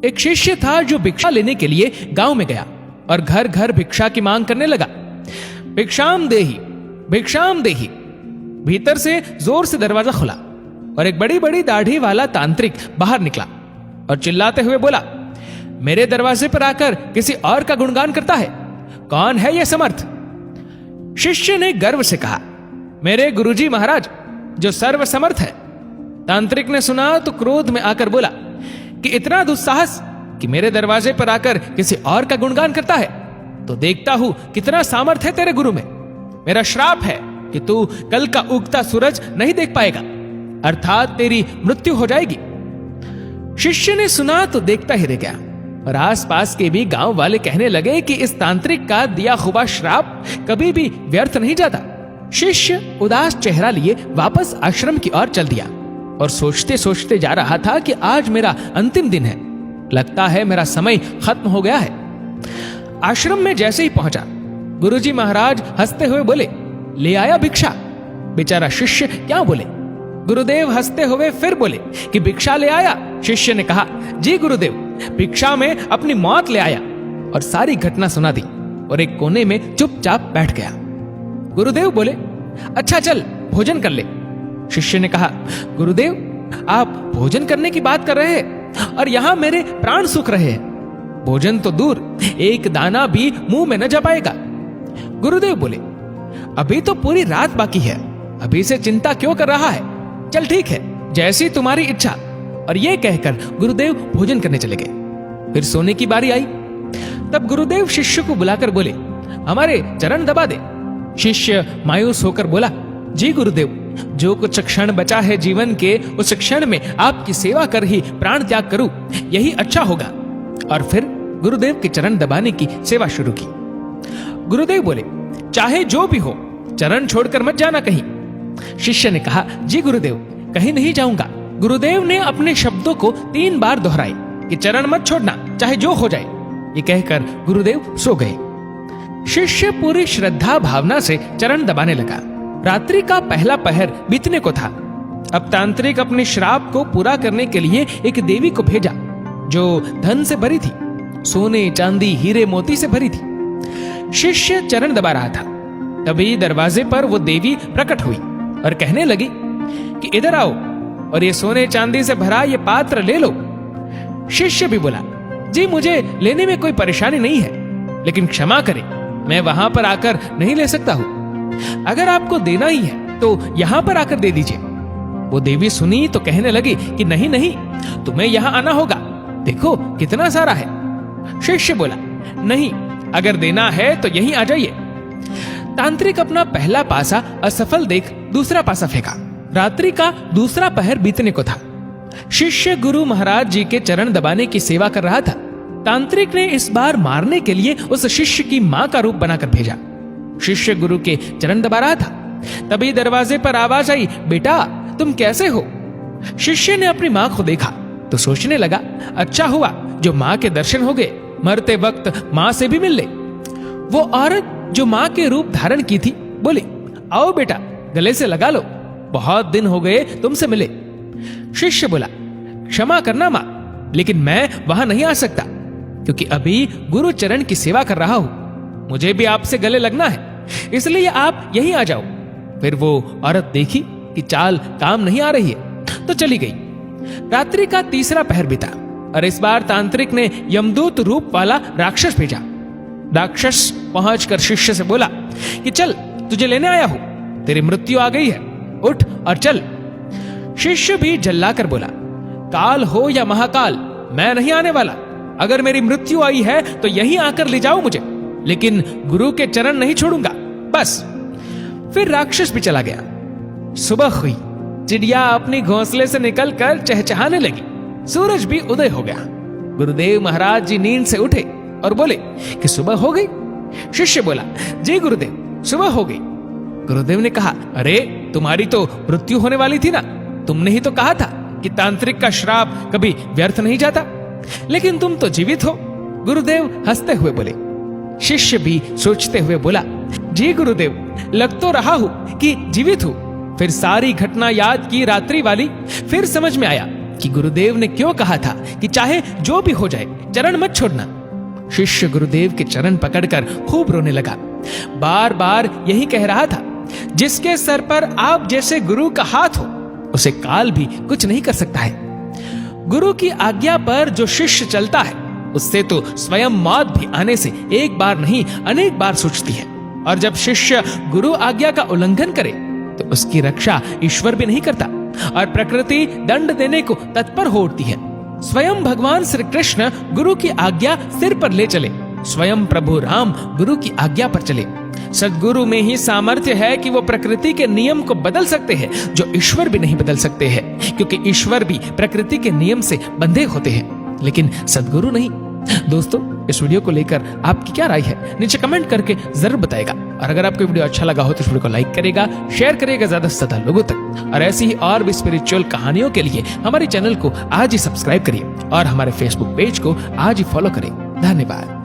एक शिष्य था जो भिक्षा लेने के लिए गांव में गया और घर घर भिक्षा की मांग करने लगा। भिक्षाम देही, भिक्षाम देही। भीतर से जोर से दरवाजा खुला और एक बड़ी बड़ी दाढ़ी वाला तांत्रिक बाहर निकला और चिल्लाते हुए बोला, मेरे दरवाजे पर आकर किसी और का गुणगान करता है, कौन है यह समर्थ? शिष्य ने गर्व से कहा, मेरे गुरुजी महाराज जो सर्व समर्थ है। तांत्रिक ने सुना तो क्रोध में आकर बोला कि इतना दुस्साहस कि मेरे दरवाजे पर आकर किसी और का गुणगान करता है, तो देखता हूं कितना सामर्थ्य है तेरे गुरु में। मेरा श्राप है कि तू कल का उगता सूरज नहीं देख पाएगा, अर्थात तेरी मृत्यु हो जाएगी। शिष्य ने सुना तो देखता ही रह गया और आसपास के भी गांव वाले कहने लगे कि इस तांत्रिक का दिया हुआ श्राप कभी भी व्यर्थ नहीं जाता। शिष्य उदास चेहरा लिए वापस आश्रम की ओर चल दिया और सोचते सोचते जा रहा था कि आज मेरा अंतिम दिन है, लगता है मेरा समय खत्म हो गया है। आश्रम में जैसे ही पहुंचा, गुरुजी महाराज हंसते हुए बोले, ले आया भिक्षा? बेचारा शिष्य क्या बोले। गुरुदेव हंसते हुए फिर बोले कि भिक्षा ले आया? शिष्य ने कहा, जी गुरुदेव, भिक्षा में अपनी मौत ले आया, और सारी घटना सुना दी और एक कोने में चुपचाप बैठ गया। गुरुदेव बोले, अच्छा चल भोजन कर ले। शिष्य ने कहा, गुरुदेव आप भोजन करने की बात कर रहे हैं और यहां मेरे प्राण सूख रहे हैं। भोजन तो दूर, एक दाना भी मुंह में न जा पाएगा। गुरुदेव बोले, अभी तो पूरी रात बाकी है, अभी से चिंता क्यों कर रहा है? चल ठीक है, जैसी तुम्हारी इच्छा। और यह कहकर गुरुदेव भोजन करने चले गए। फिर सोने की बारी आई, तब गुरुदेव शिष्य को बुलाकर बोले, हमारे चरण दबा दे। शिष्य मायूस होकर बोला, जी गुरुदेव, जो कुछ क्षण बचा है जीवन के, उस क्षण में आपकी सेवा कर ही प्राण त्याग करूं, यही अच्छा होगा। और फिर गुरुदेव के चरण दबाने की सेवा शुरू की। गुरुदेव बोले, चाहे जो भी हो, चरण छोड़कर मत जाना कहीं। शिष्य ने कहा, जी गुरुदेव, कहीं नहीं जाऊंगा। गुरुदेव ने अपने शब्दों को 3 बार दोहराए कि चरण मत छोड़ना, चाहे जो हो जाए। ये कहकर गुरुदेव सो गए। शिष्य पूरी श्रद्धा भावना से चरण दबाने लगा। रात्रि का पहला पहर बीतने को था। अब तांत्रिक अपने श्राप को पूरा करने के लिए एक देवी को भेजा जो धन से भरी थी, सोने चांदी हीरे मोती से भरी थी। शिष्य चरण दबा रहा था, तभी दरवाजे पर वो देवी प्रकट हुई और कहने लगी कि इधर आओ और ये सोने चांदी से भरा ये पात्र ले लो। शिष्य भी बोला, जी मुझे लेने में कोई परेशानी नहीं है, लेकिन क्षमा करें, मैं वहां पर आकर नहीं ले सकता हूं। अगर आपको देना ही है तो यहां पर आकर दे दीजिए। वो देवी सुनी तो कहने लगी कि नहीं नहीं, तुम्हें यहां आना होगा, देखो कितना सारा है। शिष्य बोला, नहीं, अगर देना है तो यहीं आ जाइए। तांत्रिक अपना पहला पासा असफल देख दूसरा पासा फेंका। रात्रि का दूसरा पहर बीतने को था। शिष्य गुरु महाराज जी के चरण दबाने की सेवा कर रहा था। तांत्रिक ने इस बार मारने के लिए उस शिष्य की मां का रूप बनाकर भेजा। शिष्य गुरु के चरण दबा रहा था, तभी दरवाजे पर आवाज आई, बेटा तुम कैसे हो? शिष्य ने अपनी मां को देखा तो सोचने लगा, अच्छा हुआ जो मां के दर्शन हो गए, मरते वक्त मां से भी मिल ले। वो औरत जो मां के रूप धारण की थी बोली, आओ बेटा गले से लगा लो, बहुत दिन हो गए तुमसे मिले। शिष्य बोला, क्षमा करना मां, लेकिन मैं वहां नहीं आ सकता क्योंकि अभी गुरु चरण की सेवा कर रहा हूं, मुझे भी आपसे गले लगना है, इसलिए आप यहीं आ जाओ। फिर वो औरत देखी कि चाल काम नहीं आ रही है तो चली गई। रात्रि का तीसरा पहर बीता और इस बार तांत्रिक ने यमदूत रूप वाला राक्षस भेजा। राक्षस पहुंचकर शिष्य से बोला कि चल तुझे लेने आया हूं, तेरी मृत्यु आ गई है, उठ और चल। शिष्य भी जल्लाकर बोला, काल हो या महाकाल, मैं नहीं आने वाला। अगर मेरी मृत्यु आई है तो यहीं आकर ले जाओ मुझे, लेकिन गुरु के चरण नहीं छोड़ूंगा, बस। फिर राक्षस भी चला गया। सुबह हुई, चिड़िया अपनी घोंसले से निकलकर चहचहाने लगी, सूरज भी उदय हो गया। गुरुदेव महाराज जी नींद से उठे और बोले कि सुबह हो गई। शिष्य बोला, जी गुरुदेव सुबह हो गई। गुरुदेव ने कहा, अरे तुम्हारी तो मृत्यु होने वाली थी ना, तुमने ही तो कहा था कि तांत्रिक का श्राप कभी व्यर्थ नहीं जाता, लेकिन तुम तो जीवित हो। गुरुदेव हंसते हुए बोले। शिष्य भी सोचते हुए बोला, जी गुरुदेव लग तो रहा हूं कि जीवित हूं। फिर सारी घटना याद की रात्रि वाली, फिर समझ में आया कि गुरुदेव ने क्यों कहा था कि चाहे जो भी हो जाए चरण मत छोड़ना। शिष्य गुरुदेव के चरण पकड़कर खूब रोने लगा। बार बार यही कह रहा था, जिसके सर पर आप जैसे गुरु का हाथ हो उसे काल भी कुछ नहीं कर सकता है। गुरु की आज्ञा पर जो शिष्य चलता है उससे तो स्वयं मौत भी आने से एक बार नहीं अनेक बार सोचती है। और जब शिष्य गुरु आज्ञा का उल्लंघन करे तो उसकी रक्षा ईश्वर भी नहीं करता और प्रकृति दंड देने को तत्पर हो उठती है। स्वयं भगवान श्री कृष्ण गुरु की आज्ञा सिर पर ले चले, स्वयं प्रभु राम गुरु की आज्ञा पर चले। सद्गुरु में ही सामर्थ्य है कि वो प्रकृति के नियम को बदल सकते हैं जो ईश्वर भी नहीं बदल सकते हैं, क्योंकि ईश्वर भी प्रकृति के नियम से बंधे होते हैं, लेकिन सद्गुरु नहीं। दोस्तों, इस वीडियो को लेकर आपकी क्या राय है नीचे कमेंट करके जरूर बताएगा। और अगर आपको वीडियो अच्छा लगा हो तो इस वीडियो को लाइक करेगा, शेयर करेगा ज्यादा से ज्यादा लोगों तक। और ऐसी ही और भी स्पिरिचुअल कहानियों के लिए हमारे चैनल को आज ही सब्सक्राइब करिए और हमारे फेसबुक पेज को आज ही फॉलो करें। धन्यवाद।